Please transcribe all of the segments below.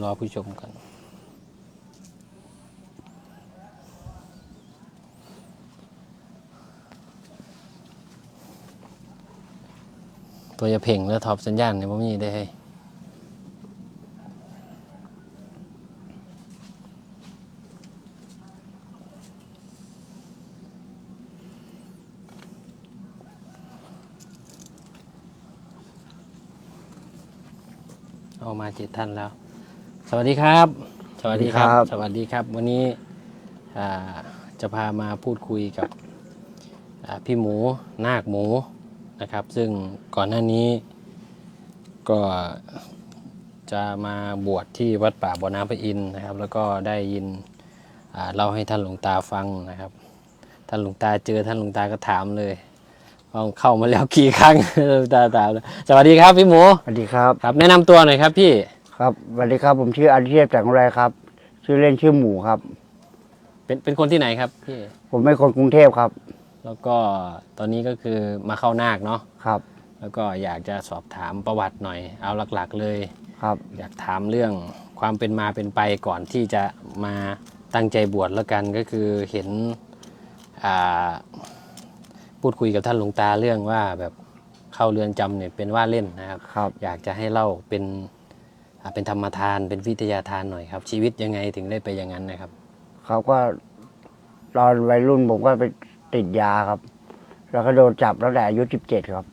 รอผู้ชมกันตัวจะเพ่งแล้วท็อปสัญญาณเนี่ยผมมีได้ให้เอามา7 ท่านแล้วสวัสดีครับสวัสดีครับสวัสดีครับวันนี้จะพามาพูดคุยกับพี่หมูนาคหมูนะครับซึ่งก่อนหน้านี้ก็จะมาบวชที่วัดป่าบ่อน้ำพระอินทร์นะครับแล้วก็ได้ยินเล่าให้ท่านหลวงตาฟังนะครับท่านหลวงตาเจอท่านหลวงตาก็ถามเลยเข้ามาแล้วกี่ครั้ง ตาถามสวัสดีครับพี่หมูสวัสดีครับครับแนะนำตัวหน่อยครับพี่ครับสวัสดีครับผมชื่ออาทิเทพแสงอุไรครับชื่อเล่นชื่อหมูครับเป็นคนที่ไหนครับพี่ผมเป็นคนกรุงเทพครับแล้วก็ตอนนี้ก็คือมาเข้านาคเนาะครับแล้วก็อยากจะสอบถามประวัติหน่อยเอาหลักๆเลยครับอยากถามเรื่องความเป็นมาเป็นไปก่อนที่จะมาตั้งใจบวชแล้วกันก็คือเห็นพูดคุยกับท่านหลวงตาเรื่องว่าแบบเข้าเรือนจำเนี่ยเป็นว่าเล่นนะครับครับอยากจะให้เล่าเป็นธรรมทานเป็นวิทยาทานหน่อยครับชีวิตยังไงถึงได้ไปอย่างนั้นนะครับเขาก็ตอนวัยรุ่นผมก็ไปติดยาครับแล้วก็โดนจับตั้งแต่อายุ17ครับ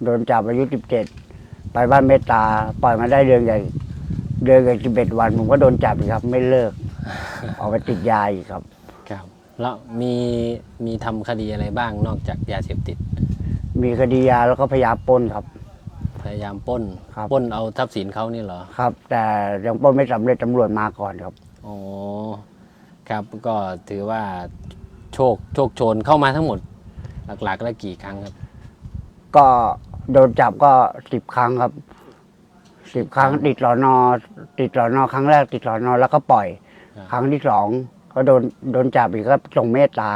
โดนจับอายุ17ไปบ้านเมตตาปล่อยมาได้เดือนกับ11 วันผมก็โดนจับอีกครับไม่เลิก ออกไปติดยาอีกครับครับแล้วมีทำคดีอะไรบ้างนอกจากยาเสพติดมีคดียาแล้วก็พยายามปล้นครับพยายามปล้นเอาทรัพย์สินเขานี่เหรอครับแต่ยังปล้นไม่สำเร็จตำรวจมาก่อนครับอ๋อครับก็ถือว่าโชคโชนเข้ามาทั้งหมดหลักๆแล้วกี่ครั้งครับก็โดนจับก็10 ครั้งครับ10 ครั้งติดสอนอครั้งแรกติดสอนอแล้วก็ปล่อยครั้งที่2ก็โดนจับอีกก็ส่งเมตตา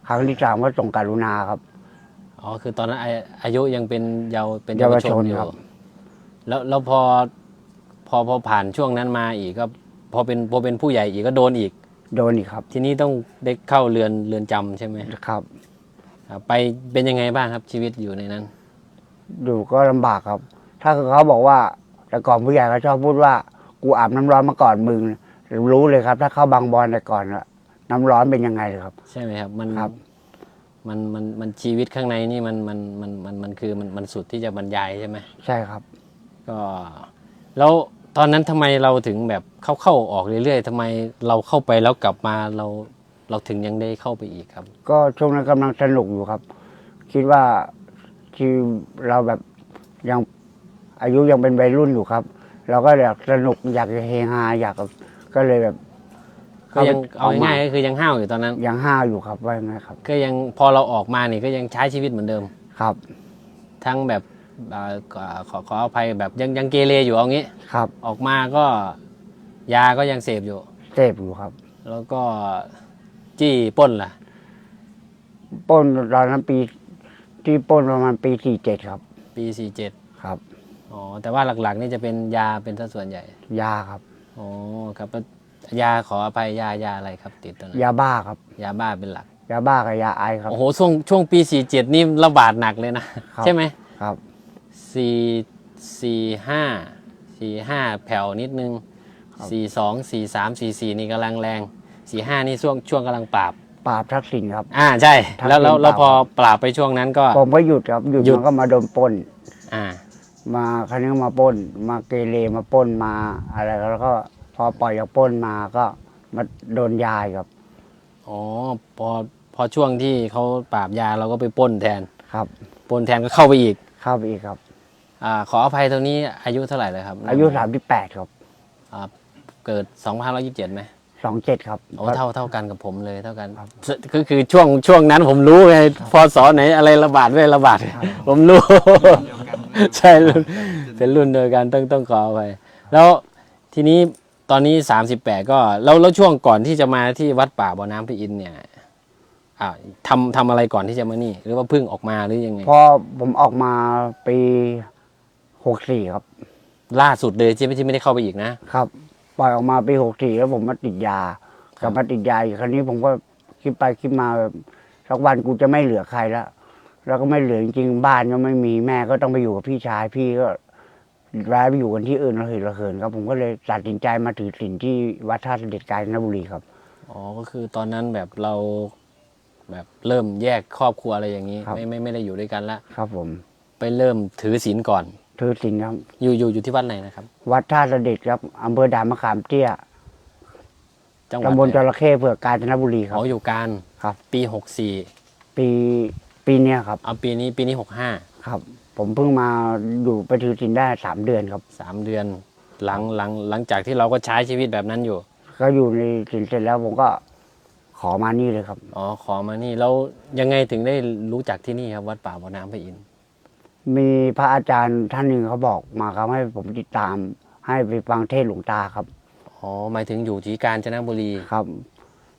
ครั้งที่3ก็ส่งกรุณาครับอ๋อคือตอนนั้นอายุยังเป็นเยาวชนอยู่ครับแล้วพอผ่านช่วงนั้นมาอีกก็พอเป็นผู้ใหญ่อีกก็โดนอีกครับทีนี้ต้องได้เข้าเรือนจำใช่ไหมครับไปเป็นยังไงบ้างครับชีวิตอยู่ในนั้นอยู่ก็ลำบากครับถ้าเขาบอกว่าแต่ก่อนผู้ใหญ่เขาชอบพูดว่ากูอาบน้ำร้อนมาก่อนมึงรู้เลยครับถ้าเข้าบางบอนแต่ก่อนน้ำร้อนเป็นยังไงเลยครับใช่ไหมครับครับมันชีวิตข้างในนี่มันคือมันสุดที่จะบรรยายใช่ไหมใช่ครับก็แล้วตอนนั้นทำไมเราถึงแบบเข้าออกเรื่อยๆทำไมเราเข้าไปแล้วกลับมาเราถึงยังได้เข้าไปอีกครับก็ช่วงนั้นกำลังสนุกอยู่ครับคิดว่าที่เราแบบยังอายุยังเป็นวัยรุ่นอยู่ครับเราก็อยากสนุกอยากจะเฮฮาอยากก็เลยแบบก็ยังเอาง่ายๆก็คือยังห้าวอยู่ตอนนั้นยังห้าวอยู่ครับว่าไงครับก็ยังพอเราออกมานี่ก็ยังใช้ชีวิตเหมือนเดิมครับทั้งแบบขออภัยแบบยังเกเรอยู่เอางี้ครับออกมาก็ยาก็ยังเสพอยู่ครับแล้วก็จี้ปล้นล่ะปล้นตอนนั้นปีที่ปล้นประมาณปี47ครับปี47ครับอ๋อแต่ว่าหลักๆนี่จะเป็นยาเป็นส่วนใหญ่ยาครับอ๋อครับยาขออภัยยาอะไรครับติดตอนนั้นยาบ้าครับยาบ้าเป็นหลักยาบ้ากับยาไอครับโอ้โหช่วงปี47นี่ระบาดหนักเลยนะใช่ไหมครับ45แผ่วนิดนึง42 43 44นี่กำลังแรง45นี่ช่วงกำลังปราบทักษิณครับใช่แล้วพอปราบไปช่วงนั้นก็ผมก็หยุดครับหยุดมันก็มาโดนปล้นมาครั้งนี้มาปล้นมาเกเรมาปล้นมาอะไรแล้วก็พอปล่อยจากปล้นมาก็มาโดนยาครับอ๋อพอช่วงที่เขาปราบยาเราก็ไปปล้นแทนครับปล้นแทนก็เข้าไปอีกครับขออภัยตรงนี้อายุเท่าไหร่เลยครับอายุ38ครับเกิด2527ไหม27ครับโอ้เท่ากันกับผมเลยเท่ากันคือช่วงนั้นผมรู้ไงพศไหนอะไรระบาดไม่ระบาดผมรู้ใช่เป็นรุ่นเดียวกันต้องขอไปแล้วทีนี้ตอนนี้38ก็แล้วช่วงก่อนที่จะมาที่วัดป่าบ่อน้ำพระอินทร์เนี่ยทำอะไรก่อนที่จะมานี่หรือว่าเพิ่งออกมาหรือยังไงพอผมออกมาปี64ครับ ล่าสุดเลยที่ไม่ได้เข้าไปอีกนะครับ ปล่อยออกมาปี64แล้วผมมาติดยา กลับมาติดยาอีกครั้นี้ผมก็คิดไปคิดมาแบบสักวันกูจะไม่เหลือใครแล้วก็ไม่เหลือจริงๆบ้านก็ไม่มีแม่ก็ต้องไปอยู่กับพี่ชายพี่ก็ย้ายไปอยู่กันที่อื่นระเหินครับผมก็เลยตัดสินใจมาถือศีลที่วัดท่าเสด็จกาญจนบุรีครับ อ๋อก็คือตอนนั้นแบบเราแบบเริ่มแยกครอบครัวอะไรอย่างนี้ ครับ ไม่ได้อยู่ด้วยกันละ ครับผม ไปเริ่มถือศีลก่อน ถือศีลครับ อยู่ที่วัดไหนนะครับ วัดท่าเสด็จครับอำเภอด่านมะขามเตี้ย จังหวัด ตำบล ไห จ น ระเข้เผือกกาญจนบุรีครับ อ๋ออยู่การ ครับ ปี ปีเนี้ยครับ 64เอาปีนี้ครับ ผมเพิ่งมาอยู่ไปถือศีลได้3 เดือนครับ 3 เดือนหลังจากที่เราก็ใช้ชีวิตแบบนั้นอยู่ ก็อยู่ในศีลเสร็จแล้วผมก็ขอมานี่เลยครับ อ๋อขอมานี่แล้วยังไงถึงได้รู้จักที่นี่ครับวัดป่าบ่อน้ำพระอินทร์ มีพระอาจารย์ท่านหนึ่งเขาบอกมาครับให้ผมติดตาม ให้ไปฟังเทศน์หลวงตาครับ อ๋อหมายถึงอยู่ที่กาญจนบุรี ครับ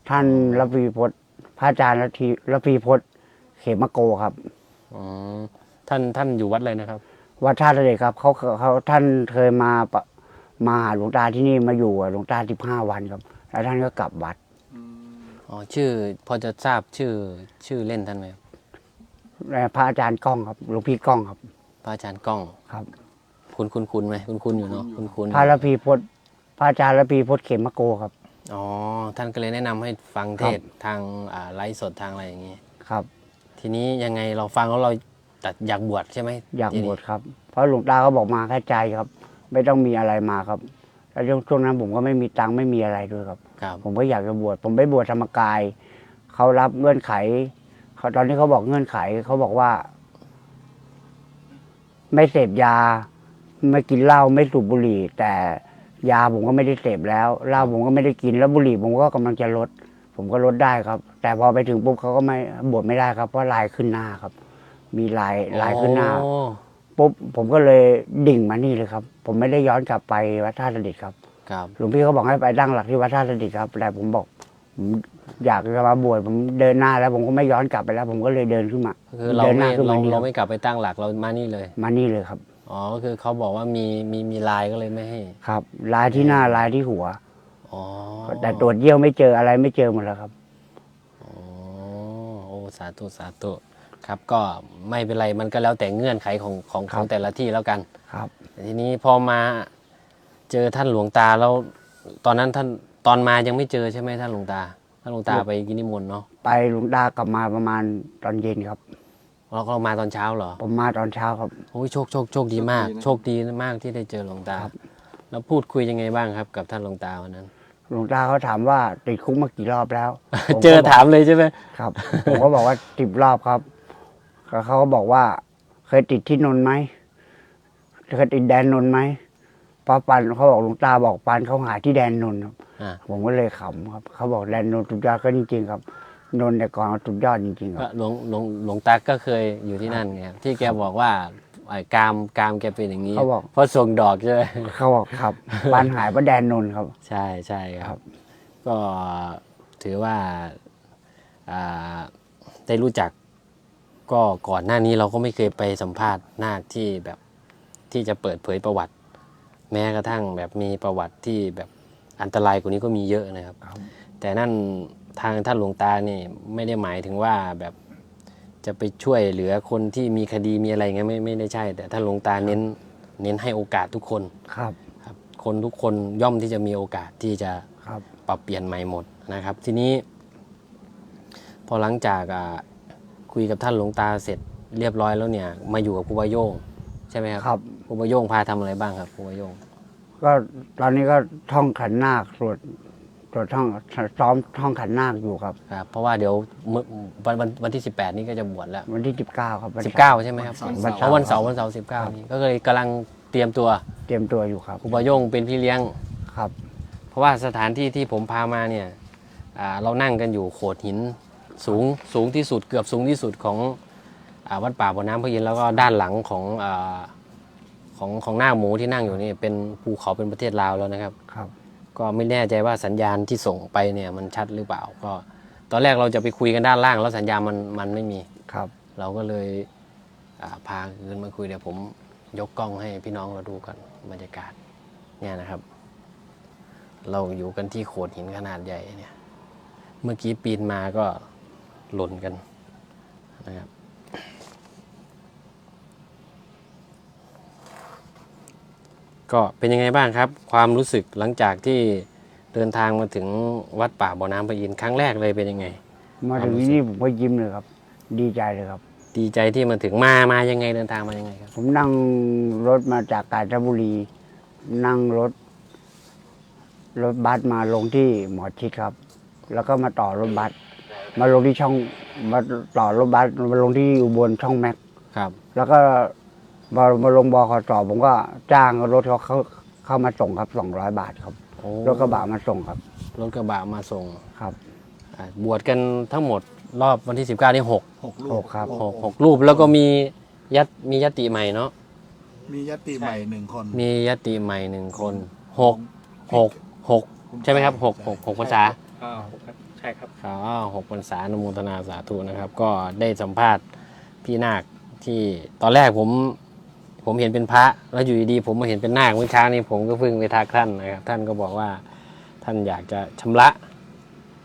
ท่านระพีพจน์พระอาจารย์ระพีพจน์เขมโกครับ อ๋อท่านอยู่วัดอะไรนะครับ วัดท่าเสด็จครับเขาท่านเคยมาหาหลวงตาที่นี่มาอยู่กับหลวงตา15 วันครับ แล้วท่านก็กลับวัด อ๋อชื่อพอจะทราบชื่อเล่นท่านไหมครับ และพระอาจารย์ก้องครับหลวงพี่ก้องครับ พระอาจารย์ก้อง ครับ คุณไหมคุณอยู่เนาะคุณ พระระพีพจน์พระอาจารย์ระพีพจน์เขมโกครับ อ๋อท่านก็เลยแนะนำให้ฟังเทศน์ทางไลฟ์สดทางอะไรอย่างงี้ ครับ ทีนี้ยังไงเราฟังแล้วเราตัดอยากบวชใช่ไหม อยาก ที บ นี้ วชครับ เพราะหลวงตาก็บอกมาแค่ใจครับ ไม่ต้องมีอะไรมาครับ แล้วช่วงนั้นผมก็ไม่มีตังค์ไม่มีอะไรด้วยครับ ครับ ผมก็อยากจะบวชผมไปบวชธรรมกายเขารับเงื่อนไขตอนนี้เขาบอกเงื่อนไขเขาบอกว่า ไม่เสพยา ไม่กินเหล้าไม่สูบบุหรี่ แต่ยาผมก็ไม่ได้เสพแล้วเหล้าผมก็ไม่ได้กินแล้วบุหรี่ผมก็กำลังจะลด ผมก็ลดได้ครับ แต่พอไปถึงปุ๊บเขาก็ไม่บวชไม่ได้ครับเพราะลายขึ้นหน้าครับ มีลายขึ้นหน้า โอ้ ปุ๊บผมก็เลยดิ่งมานี่เลยครับ ผมไม่ได้ย้อนกลับไปวัดท่าเสด็จครับ ครับ หลวงพี่เขาบอกให้ไปตั้งหลักที่วัดท่าเสด็จครับ แต่ผมบอกผมอยากจะมาบวชผมเดินหน้าแล้ว ผมก็ไม่ย้อนกลับไปแล้ว ผมก็เลยเดินขึ้นมา คือเรา เดินห ไม่ น้าขึ้น เรา มานี่ค เรา รับ ไม่กลับไปตั้งหลักเรามานี่เลย มานี่เลยครับ อ๋อก็คือเขาบอกว่ามีลายก็เลยไม่ให้ ครับ ลายที่หน้าลายที่หัว อ๋อ แต่ตรวจเยี่ยวไม่เจออะไรไม่เจอหมดแล้วครับ อ๋อโอ้สาธุครับ ก็ไม่เป็นไรมันก็แล้วแต่เงื่อนไขของแต่ละที่แล้วกัน ครับ แต่ทีนี้พอมาเจอท่านหลวงตาแล้วตอนนั้นตอนมายังไม่เจอใช่ไหมท่านหลวงตาไปกินนิมนต์เนาะ ไปหลวงตากลับมาประมาณตอนเย็นครับ แล้วก็มาตอนเช้าเหรอ ผมมาตอนเช้าครับ โอ้ยโชคดีมาก โชคดีมากที่ได้เจอหลวงตา ครับ แล้วพูดคุยยังไงบ้างครับกับท่านหลวงตาวันนั้น หลวงตาเขาถามว่าติดคุกมากี่รอบแล้วผมก็ เจอบ ก ถามเลยใช่ไหม ครับ ผมก็บอกว่า10 รอบครับแล้วเขาก็บอกว่า เคยติดที่นนท์ไหมเคยติดแดนนนท์ไหมเพราะปันเขาบอกหลวงตาบอกปันเขาหาที่แดนนนท์ครับ อ่า ผมก็เลยขำครับเขาบอกแดนนนท์สุดยอดก็จริงๆครับ นนท์แต่ก่อนสุดยอดจริงๆค ก็ รับ หลวงตาก็เคยอยู่ที่นั่นไงครับที่แกบอกว่าไอ้กามแกเป็นอย่างนี้ เขาบอก เพราะส่งดอกใช่ไหม เขาบอกครับ ปันหายเพราะแดนนนท์ครับ ใช่ค ครั รับ บ ก็ถือว่าอ่าได้รู้จัก ก็ก่อนหน้านี้เราก็ไม่เคยไปสัมภาษณ์นาคที่แบบที่จะเปิดเผยประวัติ แม้กระทั่งแบบมีประวัติที่แบบอันตรายกว่านี้ก็มีเยอะนะครับ แต่นั่นทางท่านหลวงตานี่ไม่ได้หมายถึงว่าแบบจะไปช่วยเหลือคนที่มีคดีมีอะไรเงี้ยไม่ได้ใช่ แต่ท่านหลวงตาเน้นให้โอกาสทุกคน ครับ ครับคนทุกคนย่อมที่จะมีโอกาสที่จะ ครับ ปรับเปลี่ยนใหม่หมดนะครับ ทีนี้ พอหลังจากคุยกับท่านหลวงตาเสร็จเรียบร้อยแล้วเนี่ยมาอยู่กับครูบาโยงใช่ไหมครับ ครับ ครูบาโยงพาทำอะไรบ้างครับครูบาโยง ก็ตอนนี้ก็ท่องขันนาคสวดท่องซ้อมท่องขันนาคอยู่ครับ ครับเพราะว่าเดี๋ยววันที่ 18 นี้ก็จะบวชแล้ว วันที่19ครับวันที่ 19 ใช่ไหมครับ วัน เพ เสาร์ ราะวันเสาร์19 นี้ก็เลยกำลังเตรียมตัว เตรียมตัวอยู่ครับ ครูบาโยงเป็นพี่เลี้ยง ครับ เพราะว่าสถานที่ที่ผมพามาเนี่ยเรานั่งกันอยู่โขดหินสูงที่สุดเกือบสูงที่สุดของวัดป่าบ่อน้ำพระอินทร์แล้วก็ด้านหลังของหน้าหมูที่นั่งอยู่นี่เป็นภูเขาเป็นประเทศลาวแล้วนะครับ ครับ ก็ไม่แน่ใจว่าสัญญาณที่ส่งไปเนี่ยมันชัดหรือเปล่าก็ตอนแรกเราจะไปคุยกันด้านล่างแล้วสัญญาณมันไม่มี ครับ เราก็เลยพาขึ้นมาคุยเดี๋ยวผมยกกล้องให้พี่น้องเราดูกัน บรรยากาศเนี่ยนะครับ เราอยู่กันที่โขดหินขนาดใหญ่เนี่ยเมื่อกี้ปีนมาก็หล่นกันนะครับก็เป็นยังไงบ้างครับความรู้สึกหลังจากที่เดินทางมาถึงวัดป่าบ่อน้ำพระอินทร์ครั้งแรกเลยเป็นยังไง มาถึงที่นี่ผมก็ยิ้มเลยครับ ดีใจเลยครับ ดีใจที่มาถึงมายังไงเดินทางมายังไงครับ ผมนั่งรถมาจากกาญจนบุรี นั่งรถบัสมาลงที่หมอชิดครับ แล้วก็มาต่อรถบัสมาลงที่ช่องมาต่อรถบัสมาลงที่อุบลช่องแม็ก ครับ แล้วก็มาลงบขสผมก็จ้างรถเขาเข้ามาส่งครับ200 บาทครับ โอ้ รถกระบะมาส่งครับ รถกระบะมาส่ง ครับ บวชกันทั้งหมดรอบวันที่19นี่หกครับ 6รูปแล้วก็มียติใหม่เนาะ มียติใหม่หนึ่งคน มียติใหม่1 คน6ใช่ไหมครับ6พรรษา ใช่ครับ อ๋อ6พรรษาอนุโมทนาสาธุนะครับ ก็ได้สัมภาษณ์พี่นาคที่ตอนแรกผมเห็นเป็นพระแล้วอยู่ดีๆผมมาเห็นเป็นนาคเมื่อเช้านี้ผมก็เพิ่งไปทักท่านนะครับท่านก็บอกว่าท่านอยากจะชำระ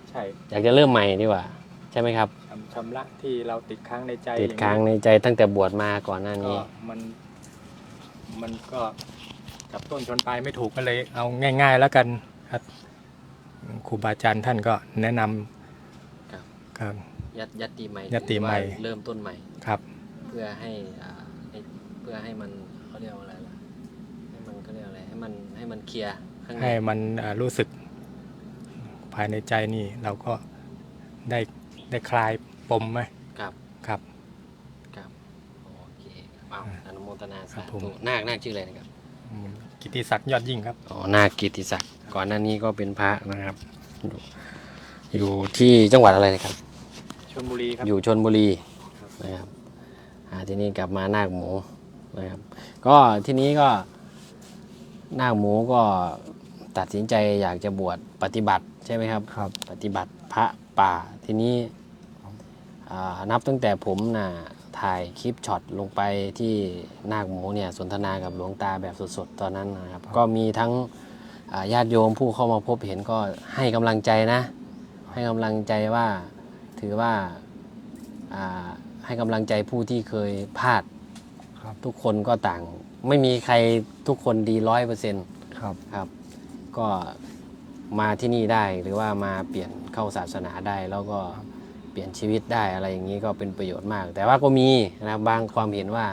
ใช่ อยากจะเริ่มใหม่ดีกว่าใช่ไหมครับ ชำระที่เราติดค้างในใจ ติดค้างในใจตั้งแต่บวชมาก่อนหน้า ก็ นี้ มันก็จับต้นชนปลายไม่ถูกก็เลยเอาง่าย ๆ แล้วกันครับครูบาอาจารย์ท่านก็แนะนำ ครับ ครับ ยัตติใหม่ ยัตติใหม่ ถือว่าเริ่มต้นใหม่ ครับ เพื่อให้มันเขาเรียกว่าอะไรล่ะให้มันเขาเรียกอะไรให้มันเคลียร์ข้างใน ให้มันรู้สึกภายในใจนี่เราก็ได้คลายปมไหม ครับ ครับ ครับโอเคครับอนุโมทนาสา ครับผ ธุ ม นาคชื่ออะไรนะครับ กิตติศักดิ์ยอดยิ่งครับ อ๋อนาคกิตติศักดิ์ก่อนหน้านี้ก็เป็นพระนะครับ อยู่ที่จังหวัดอะไรนะครับ ชลบุรีครับ อยู่ชลบุรีนะครับทีนี้กลับมานาคหมูนะครับ ก็ที่นี้ก็นาคหมูก็ตัดสินใจอยากจะบวชปฏิบัติใช่ไหมครับ ครับ ปฏิบัติพระป่าทีนี้นับตั้งแต่ผมถ่ายคลิปช็อตลงไปที่นาคหมูเนี่ยสนทนากับหลวงตาแบบสดๆตอนนั้นนะครับ ก็มีทั้งญาติโยมผู้เข้ามาพบเห็นก็ให้กำลังใจนะ ให้กำลังใจว่าถือว่าให้กำลังใจผู้ที่เคยพลาด ครับ ทุกคนก็ต่างไม่มีใครทุกคนดี100% ครับ ครับ ก็มาที่นี่ได้หรือว่ามาเปลี่ยนเข้าศาสนาได้ แล้วก็เปลี่ยนชีวิตได้อะไรอย่างนี้ก็เป็นประโยชน์มาก แต่ว่าก็มีนะครับบางความเห็นว่า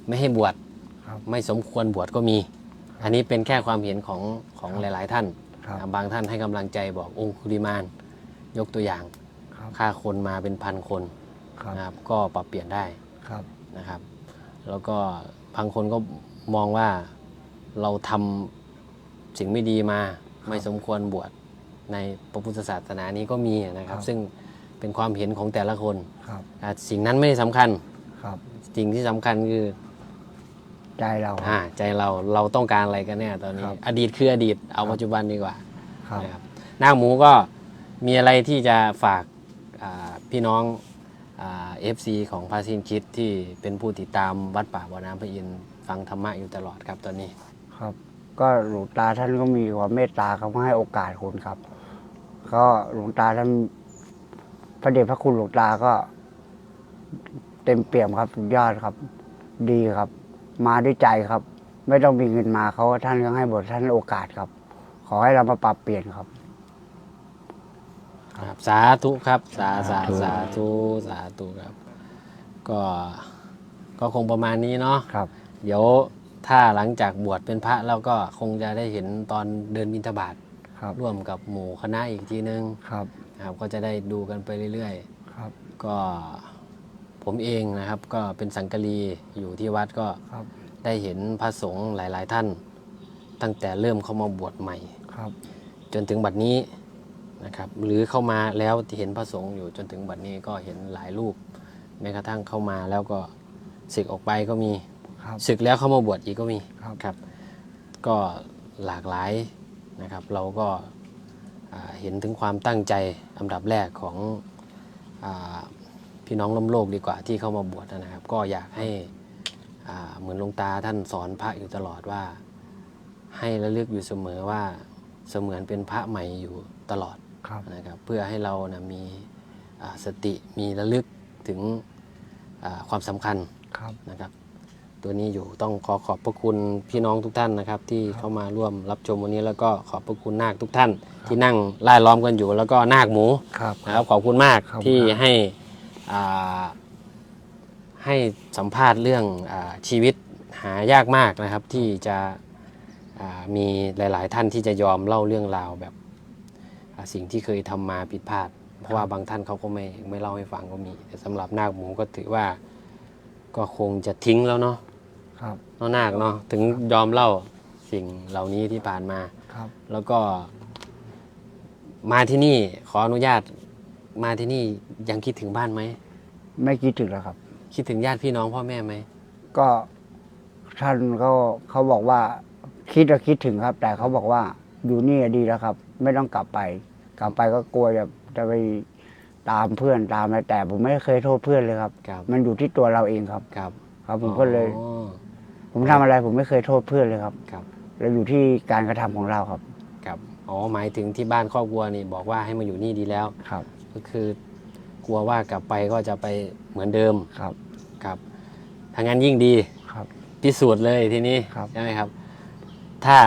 ไม่ให้บวช ครับ ไม่สมควรบวชก็มี อันนี้เป็นแค่ความเห็นของหลาย ๆ ท่าน ครับ บางท่านให้กำลังใจบอกองคุลิมานยกตัวอย่าง ครับ ฆ่าคนมาเป็นพันคน ครับ นะครับก็ปรับเปลี่ยนได้ ครับ นะครับ แล้วก็บางคนก็มองว่าเราทำสิ่งไม่ดีมาไม่สมควรบวชในพระพุทธศาสนานี้ก็มีนะครับ ซึ่งเป็นความเห็นของแต่ละคน ครับ สิ่งนั้นไม่ได้สำคัญ ครับ สิ่งที่สำคัญคือ ใจเรา ใจเราต้องการอะไรกันแน่ตอนนี้ ครับ อดีตคืออดีตเอาปัจจุบันดีกว่า ครับ นะครับนาคหมูก็มีอะไรที่จะฝากพี่น้องFC ของพาซินคิดที่เป็นผู้ติดตามวัดป่าบ่อน้ำพระอินทร์ฟังธรรมะอยู่ตลอดครับตอนนี้ ครับ ก็หลวงตาท่านก็มีความเมตตาเขาให้โอกาสคนครับ ก็หลวงตาท่านพระเดชพระคุณหลวงตาก็เต็มเปี่ยมครับสุดยอดครับ ดีครับ มาด้วยใจครับ ไม่ต้องมีเงินมาเขาท่านก็ให้บทท่านโอกาสครับ ขอให้เรามาปรับเปลี่ยนครับ ครับสาธุครับสาธุสาธุครับก็คงประมาณนี้เนาะ ครับ เดี๋ยวถ้าหลังจากบวชเป็นพระแล้วก็คงจะได้เห็นตอนเดินบิณฑบาต ครับ ร่วมกับหมู่คณะอีกทีนึง ครับ นะครับก็จะได้ดูกันไปเรื่อย ครับ ๆ ก็ผมเองนะครับก็เป็นสังกะรีอยู่ที่วัดก็ ครับ ได้เห็นพระสงฆ์หลาย ๆ ท่าน ตั้งแต่เริ่มเข้ามาบวชใหม่ ครับ จนถึงบัดนี้นะครับหรือเข้ามาแล้วที่เห็นพระสงฆ์อยู่จนถึงบัดนี้ก็เห็นหลายรูปแม้กระทั่งเข้ามาแล้วก็สึกออกไปก็มี ครับ สึกแล้วเข้ามาบวชอีกก็มี ครับ ครับ ก็หลากหลายนะครับเราก็เห็นถึงความตั้งใจอันดับแรกของพี่น้องล้มโลกดีกว่าที่เข้ามาบวชนะครับ ก็อยากให้ เหมือนหลวงตาท่านสอนพระอยู่ตลอดว่า ให้ระลึกอยู่เสมอว่าเสมือนเป็นพระใหม่อยู่ตลอด ครับ นะครับเพื่อให้เรานะมีสติมีระลึกถึงความสำคัญ ครับ นะครับตัวนี้อยู่ต้องขอบพระคุณพี่น้องทุกท่านนะครับที่เข้ามาร่วมรับชมวันนี้แล้วก็ขอบพระคุณนาคทุกท่านที่นั่งล่ายล้อมกันอยู่แล้วก็นาคหมู ครับ นะครับขอบคุณมาก ครับ ที่ให้สัมภาษณ์เรื่องชีวิตหายากมากนะครับที่จะมีหลายๆท่านที่จะยอมเล่าเรื่องราวแบบสิ่งที่เคยทำมาผิดพลาดเพราะว่าบางท่านเขาก็ไม่เล่าให้ฟังก็มีแต่สำหรับนาคหมูก็ถือว่าก็คงจะทิ้งแล้วเนาะ ครับ นาคเนาะถึงยอมเล่าสิ่งเหล่านี้ที่ผ่านมา ครับ แล้วก็มาที่นี่ขออนุญาตมาที่นี่ยังคิดถึงบ้านไหม ไม่คิดถึงแล้วครับ คิดถึงญาติพี่น้องพ่อแม่ไหม ก็ท่านเขาบอกว่าคิดถึงครับ แต่เขาบอกว่าอยู่นี่ดีแล้วครับ ไม่ต้องกลับไปก็กลัวจะไปตามเพื่อนตามอะไรแต่ผมไม่เคยโทษเพื่อนเลยครับ ครับ มันอยู่ที่ตัวเราเองครับ ครับ ครับผมก็เลย อ๋อ ผมทำอะไรผมไม่เคยโทษเพื่อนเลยครับ ครับ แล้วอยู่ที่การกระทำของเราครับ ครับอ๋อหมายถึงที่บ้านครอบครัวนี่บอกว่าให้มาอยู่นี่ดีแล้ว ครับ ก็คือกลัวว่ากลับไปก็จะไปเหมือนเดิม ครับ ครับถ้างั้นยิ่งดี ครับ พิสูจน์เลยทีนี้ ครับ ใช่ไหมครับ ถ้า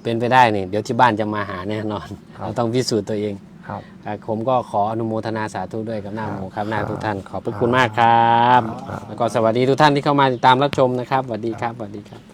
เป็นไปได้เนี่ยเดี๋ยวที่บ้านจะมาหาแน่นอน เราต้องพิสูจน์ตัวเอง ครับ ผมก็ขออนุโมทนาสาธุด้วยกับนาคหมูครับนาค ครับ ทุกท่านขอบพระคุณมากครับ แล้วก็สวัสดีทุกท่านที่เข้ามาติดตามรับชมนะครับสวัสดีครับสวัสดีครับ